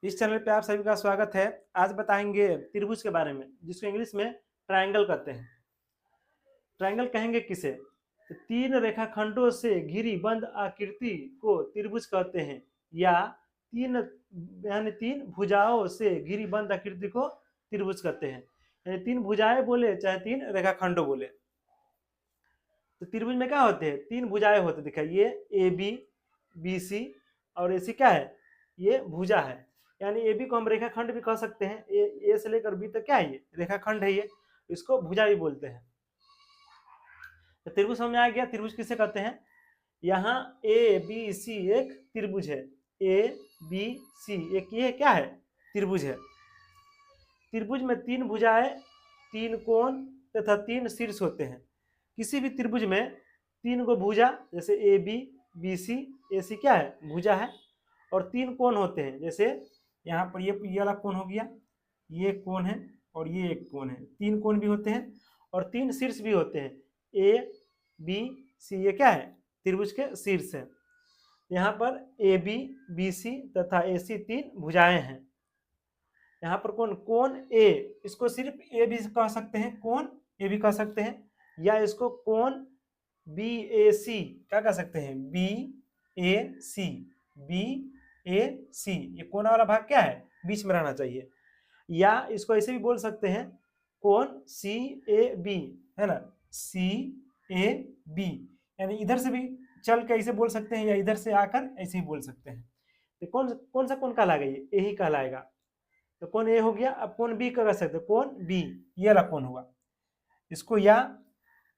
इस चैनल पे आप सभी का स्वागत है। आज बताएंगे त्रिभुज के बारे में, जिसको इंग्लिश में ट्रायंगल कहते हैं। ट्रायंगल कहेंगे किसे? तो तीन रेखाखंडों से घिरी बंद आकृति को त्रिभुज कहते हैं, या तीन भुजाओं से घिरी बंद आकृति को त्रिभुज कहते हैं। यानी तीन भुजाएं बोले चाहे तीन रेखाखंडों बोले, तो त्रिभुज में क्या होते हैं? तीन भुजाएं होते हैं। दिखाइए, ये ए बी, बी सी और ए सी क्या है? ये भुजा है। यानी ए बी को हम रेखाखंड भी कह सकते हैं। ए से लेकर बी तक क्या है? ये रेखाखंड है। ये इसको भुजा भी बोलते हैं। तो त्रिभुज समझ में आ गया। त्रिभुज किसे कहते हैं? यहाँ ए बी सी एक त्रिभुज है। ए बी सी एक ये क्या है? त्रिभुज है। त्रिभुज में तीन भुजाएं, तीन कोण तथा तीन शीर्ष होते हैं। किसी भी त्रिभुज में तीन को भुजा, जैसे ए बी, बी सी, ए सी क्या है? भुजा है। और तीन कोण होते हैं, जैसे यहाँ पर ये वाला कोण हो गया, ये कोण है और ये एक कोण है। तीन कोण भी होते हैं और तीन शीर्ष भी होते हैं। ए बी सी ये क्या है? त्रिभुज के शीर्ष है। यहाँ पर ए बी, बी सी तथा ए सी तीन भुजाएं हैं। यहाँ पर कोण ए, इसको सिर्फ ए भी कह सकते हैं, कोण ए भी कह सकते हैं, या इसको कोण बी ए सी क्या कह सकते हैं? बी ए सी, बी ए सी। ये कोना वाला भाग क्या है? बीच में रहना चाहिए। या इसको ऐसे भी बोल सकते हैं, कोण सी ए बी, है ना? सी ए बी, यानी इधर से भी चल के ऐसे बोल सकते हैं, या इधर से आकर ऐसे ही बोल सकते हैं। तो कौन सा कोण कहलाएगा? ये ही कहलाएगा। तो कोण ए हो गया। अब कोण बी कह सकते हैं, कोण बी ये वाला कोण होगा। इसको या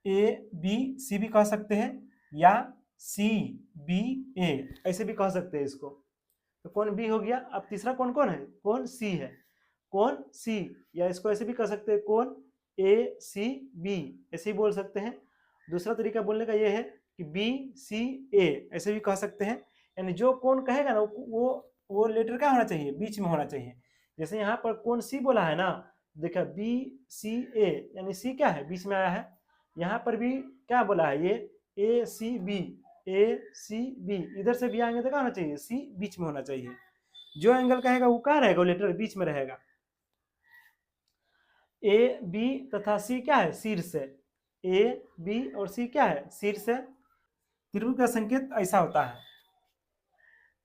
ए बी सी भी कह सकते हैं, या सी बी ए ऐसे भी कह सकते हैं इसको। तो कोण बी हो गया। अब तीसरा कोण कौन है? कोण सी है। कोण सी, या इसको ऐसे भी कह सकते हैं, कोण ए सी बी ऐसे ही बोल सकते हैं। दूसरा तरीका बोलने का ये है कि बी सी ए ऐसे भी कह सकते हैं। यानी जो कोण कहेगा ना, वो लेटर क्या होना चाहिए? बीच में होना चाहिए। जैसे यहाँ पर कोण सी बोला है ना, देखा बी सी ए, यानी सी क्या है? बीच में आया है। यहाँ पर भी क्या बोला है? ये ए सी बी, ए सी बी, इधर से भी आएंगे तो क्या होना चाहिए? सी बीच में होना चाहिए। जो एंगल कहेगा वो क्या रहेगा? वो लेटर बीच में रहेगा। ए बी तथा सी क्या है? शीर्ष है। ए बी और सी क्या है? शीर्ष है। त्रिभुज का संकेत ऐसा होता है।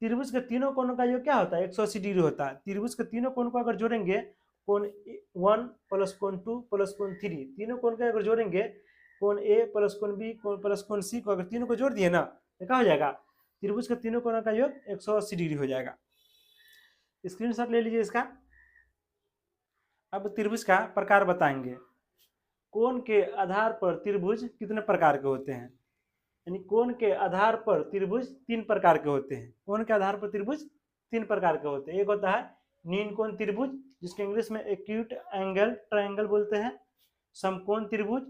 त्रिभुज के तीनों कोणों का योग क्या होता है? 180 डिग्री होता है। त्रिभुज के तीनों कोण को अगर जोड़ेंगे, कोण 1 प्लस कोण 2 प्लस कोण 3, तीनों कोण को अगर जोड़ेंगे, कोण ए प्लस कोण बी प्लस कोण सी को अगर तीनों को जोड़ दिए ना, तो क्या हो जाएगा? त्रिभुज के तीनों कोणों का योग 180 डिग्री हो जाएगा। स्क्रीनशॉट ले लीजिए इसका। अब त्रिभुज का प्रकार बताएंगे। कोण के आधार पर त्रिभुज कितने प्रकार के होते हैं? यानी कोण के आधार पर त्रिभुज तीन प्रकार के होते हैं। कोण के आधार पर त्रिभुज तीन प्रकार के होते हैं। एक होता है नीन कोण त्रिभुज, जिसको इंग्लिश में एक्यूट एंगल ट्रायंगल बोलते हैं। समकोण त्रिभुज,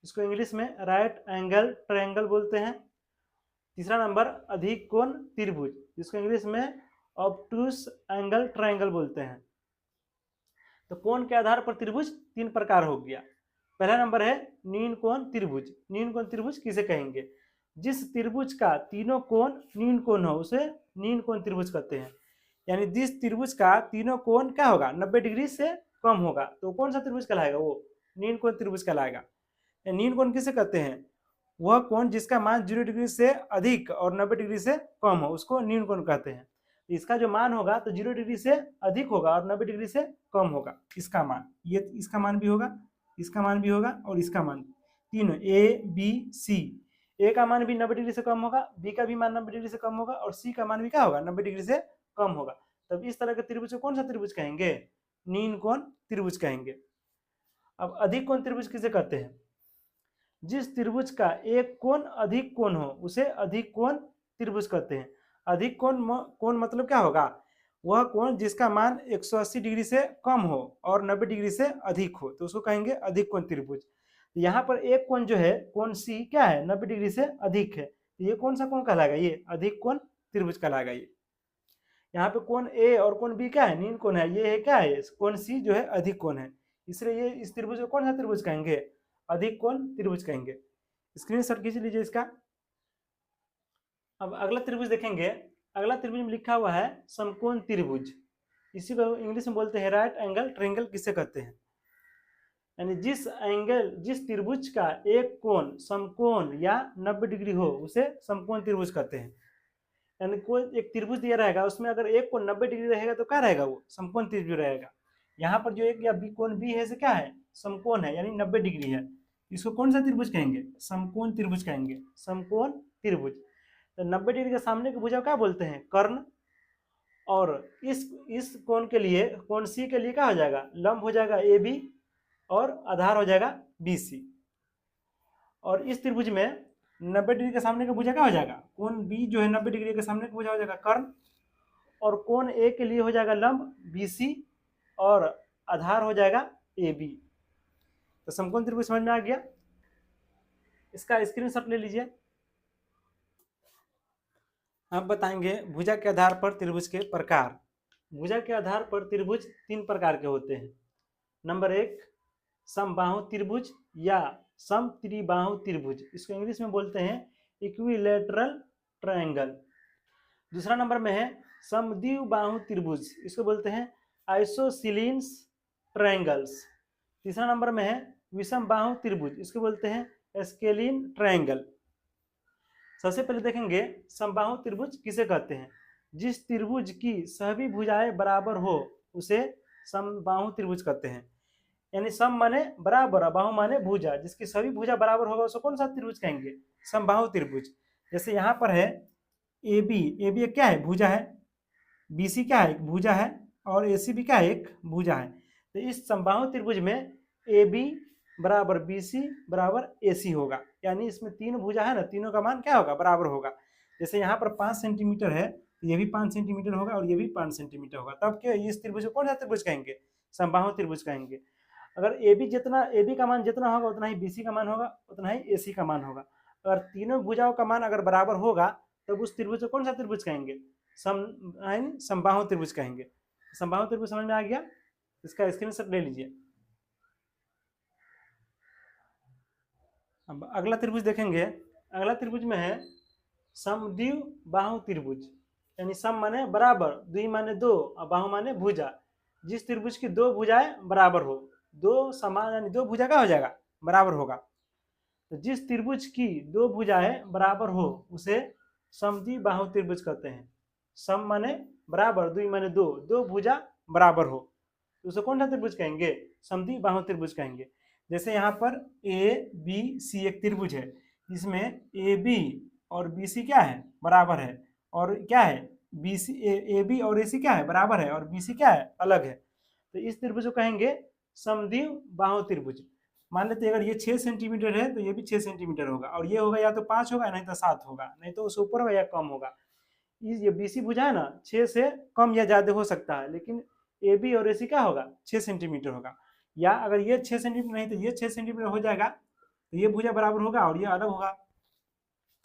इसको इंग्लिश में राइट एंगल ट्रायंगल बोलते हैं। तीसरा नंबर अधिक कोण त्रिभुज, जिसको इंग्लिश में ऑब्टूस एंगल ट्रायंगल बोलते हैं। तो कोण के आधार पर त्रिभुज तीन प्रकार हो गया। पहला नंबर है नीन कोण त्रिभुज। नीन कोण त्रिभुज किसे कहेंगे? जिस त्रिभुज का तीनों कोण नीन कोण हो उसे नीन कोण त्रिभुज कहते हैं। यानी जिस त्रिभुज का तीनों कोण क्या होगा? 90 डिग्री से कम होगा, तो कौन सा त्रिभुज कहलाएगा? वो नीन कोण त्रिभुज कहलाएगा। नीन कोण किसे कहते हैं? वह कोण जिसका मान 0 डिग्री से अधिक और 90 डिग्री से कम हो, उसको नीन कोण कहते हैं। इसका जो मान होगा तो 0 डिग्री से अधिक होगा और 90 डिग्री से कम होगा इसका मान। ये इसका मान भी होगा, इसका मान भी होगा और इसका मान, तीनों ए बी सी। ए का मान भी 90 डिग्री से कम होगा, बी का भी मान 90 डिग्री से कम होगा और सी का मान भी क्या होगा? 90 डिग्री से कम होगा। तब इस तरह के त्रिभुज को कौन सा त्रिभुज कहेंगे? नीन कोण त्रिभुज कहेंगे। अब अधिक कोण त्रिभुज किसे कहते हैं? जिस त्रिभुज का एक कोण अधिक कोण हो उसे अधिक कोण त्रिभुज कहते हैं। अधिक कोण मतलब क्या होगा? वह कोण जिसका मान 180 डिग्री से कम हो और 90 डिग्री से अधिक हो, तो उसको कहेंगे अधिक कोण त्रिभुज। यहाँ पर एक कोण जो है, कोण सी क्या है? 90 डिग्री से अधिक है। ये कौन सा कोण कहलाएगा? ये अधिक कोण त्रिभुज कहलाएगा। ये यहाँ पे कोण ए और कोण बी क्या है? नीन कोण है। ये है क्या है? कोण सी जो है अधिक कोण है। इसलिए ये इस त्रिभुज को कौन सा त्रिभुज कहेंगे? अधिक कोण त्रिभुज कहेंगे। स्क्रीनशॉट खींच लीजिए इसका। अब अगला त्रिभुज देखेंगे। अगला त्रिभुज में लिखा हुआ है समकोण त्रिभुज। इसी को इंग्लिश में बोलते हैं राइट एंगल ट्रायंगल किसे कहते हैं। यानी जिस त्रिभुज का एक कोण समकोण या 90 डिग्री हो उसे समकोण त्रिभुज कहते हैं। यानी कोई एक त्रिभुज दिया रहेगा, उसमें अगर एक कोण 90 डिग्री रहेगा तो क्या रहेगा, वो समकोण त्रिभुज रहेगा। यहाँ पर जो एक या बी कोण बी है, से क्या है, समकोण है, यानी 90 डिग्री है। इसको कौन सा त्रिभुज कहेंगे, समकोण त्रिभुज कहेंगे, समकोण त्रिभुज। तो 90 डिग्री के सामने की भुजा क्या बोलते हैं, कर्ण। और इस कोण के लिए, कोण सी के लिए क्या हो जाएगा, लंब हो जाएगा ए बी और आधार हो जाएगा बी सी। और इस त्रिभुज में 90 डिग्री के सामने का भुजा क्या हो जाएगा, कोण बी जो है 90 डिग्री के सामने का भुजा हो जाएगा कर्ण, और कोण ए के लिए हो जाएगा लंब बी सी और आधार हो जाएगा ए बी। तो समकोण त्रिभुज समझ में आ गया। इसका स्क्रीनशॉट ले लीजिए। अब बताएंगे भुजा के आधार पर त्रिभुज के प्रकार। भुजा के आधार पर त्रिभुज 3 प्रकार के होते हैं। नंबर 1 समबाहु त्रिभुज या समत्रिबाहु त्रिभुज, इसको इंग्लिश में बोलते हैं इक्विलैटरल ट्रायंगल। दूसरा नंबर में है समद्विबाहु त्रिभुज, इसको बोलते हैं आइसोसेलेस ट्रायंगल्स। तीसरा नंबर में है विषम बाहु त्रिभुज, इसको बोलते हैं स्केलिन ट्रायंगल। सबसे पहले देखेंगे समबाहु त्रिभुज किसे कहते हैं। जिस त्रिभुज की सभी भुजाएं बराबर हो उसे समबाहु त्रिभुज कहते हैं। यानी सम माने बराबर, बाहु माने भुजा, जिसकी सभी भुजा बराबर होगा उसको कौन सा त्रिभुज कहेंगे, समबाहु त्रिभुज। जैसे यहाँ पर है ए बी क्या है, भुजा है, बी सी क्या है, भुजा है, और ए सी भी क्या है, एक भुजा है। तो इस समबाहु त्रिभुज में ए बी बराबर बी सी बराबर ए सी होगा। यानी इसमें 3 भुजा है ना, तीनों का मान क्या होगा, बराबर होगा। जैसे यहाँ पर 5 सेंटीमीटर है, ये भी 5 सेंटीमीटर होगा और ये भी 5 सेंटीमीटर होगा। तब क्या इस त्रिभुज को कौन सा त्रिभुज कहेंगे, समबाहु त्रिभुज कहेंगे। अगर ए बी का मान जितना होगा उतना ही बी सी का मान होगा, उतना ही ए सी का मान होगा। अगर तीनों भुजाओं का मान अगर बराबर होगा तब उस त्रिभुज को कौन सा त्रिभुज कहेंगे, समबाहु त्रिभुज कहेंगे। समबाहु त्रिभुज समझ में आ गया। इसका स्क्रीनशॉट ले लीजिए। अब अगला त्रिभुज देखेंगे। अगला त्रिभुज में है समद्विबाहु त्रिभुज। यानी सम माने बराबर, द्वि माने 2 और बाहु माने भुजा। जिस त्रिभुज की 2 भुजाएं बराबर हो, 2 समान यानी 2 भुजा का हो जाएगा, बराबर होगा। तो जिस त्रिभुज की 2 भुजाएं बराबर हो उसे समद्विबाहु त्रिभुज कहते हैं। सम माने बराबर, द्वि माने 2, 2 भुजा बराबर हो तो उसे कौन सा त्रिभुज कहेंगे, समद्विबाहु त्रिभुज कहेंगे। जैसे यहाँ पर ए बी सी एक त्रिभुज है, इसमें ए बी और बी सी क्या है, बराबर है, और क्या है बी सी, ए बी और ए सी क्या है, बराबर है, और बी सी क्या है, अलग है। तो इस त्रिभुज को कहेंगे समद्विबाहु त्रिभुज। मान लेते हैं अगर ये 6 सेंटीमीटर है तो ये भी 6 सेंटीमीटर होगा, और ये होगा या तो 5 होगा नहीं तो 7 होगा, नहीं तो उससे ऊपर होगा या कम होगा। ये बी सी भुजा है ना, 6 से कम या ज्यादा हो सकता है, लेकिन ए बी और ए सी क्या होगा, 6 सेंटीमीटर होगा। या अगर ये 6 सेंटीमीटर नहीं तो ये 6 सेंटीमीटर हो जाएगा, तो ये भुजा बराबर होगा और ये अलग होगा।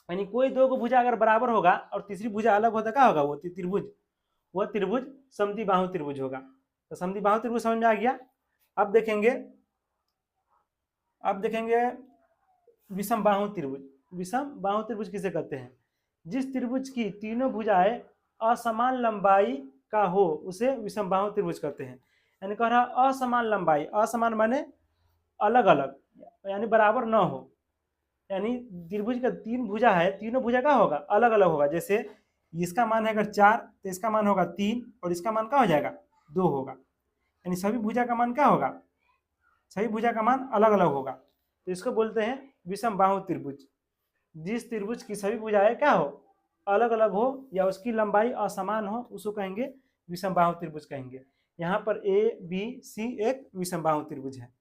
यानी कोई 2 को भुजा अगर बराबर होगा और तीसरी भुजा अलग होता क्या होगा, वो त्रिभुज समद्विबाहु त्रिभुज होगा। तो समद्विबाहु त्रिभुज समझ में आ गया। अब देखेंगे विषम बाहु त्रिभुज। विषम बाहु त्रिभुज किसे कहते हैं, जिस त्रिभुज की तीनों भुजाएं असमान लंबाई का हो उसे विषम बाहु त्रिभुज कहते हैं। यानी कह रहा असमान लंबाई, असमान माने अलग अलग, यानी बराबर न हो। यानी त्रिभुज का 3 भुजा है, तीनों भुजा का होगा, अलग अलग होगा। जैसे इसका मान है अगर 4 तो इसका मान होगा 3 और इसका मान क्या हो जाएगा, 2 होगा। यानी सभी भुजा का मान क्या होगा, सभी भुजा का मान अलग अलग होगा। तो इसको बोलते हैं विषम बाहु त्रिभुज। जिस त्रिभुज की सभी भुजाएं क्या हो, अलग अलग हो या उसकी लंबाई असमान हो उसको कहेंगे विषम बाहु त्रिभुज कहेंगे। यहाँ पर ए बी सी एक विषम बाहु त्रिभुज है।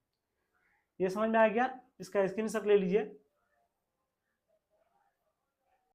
ये समझ में आ गया। इसका स्क्रीनशॉट ले लीजिए।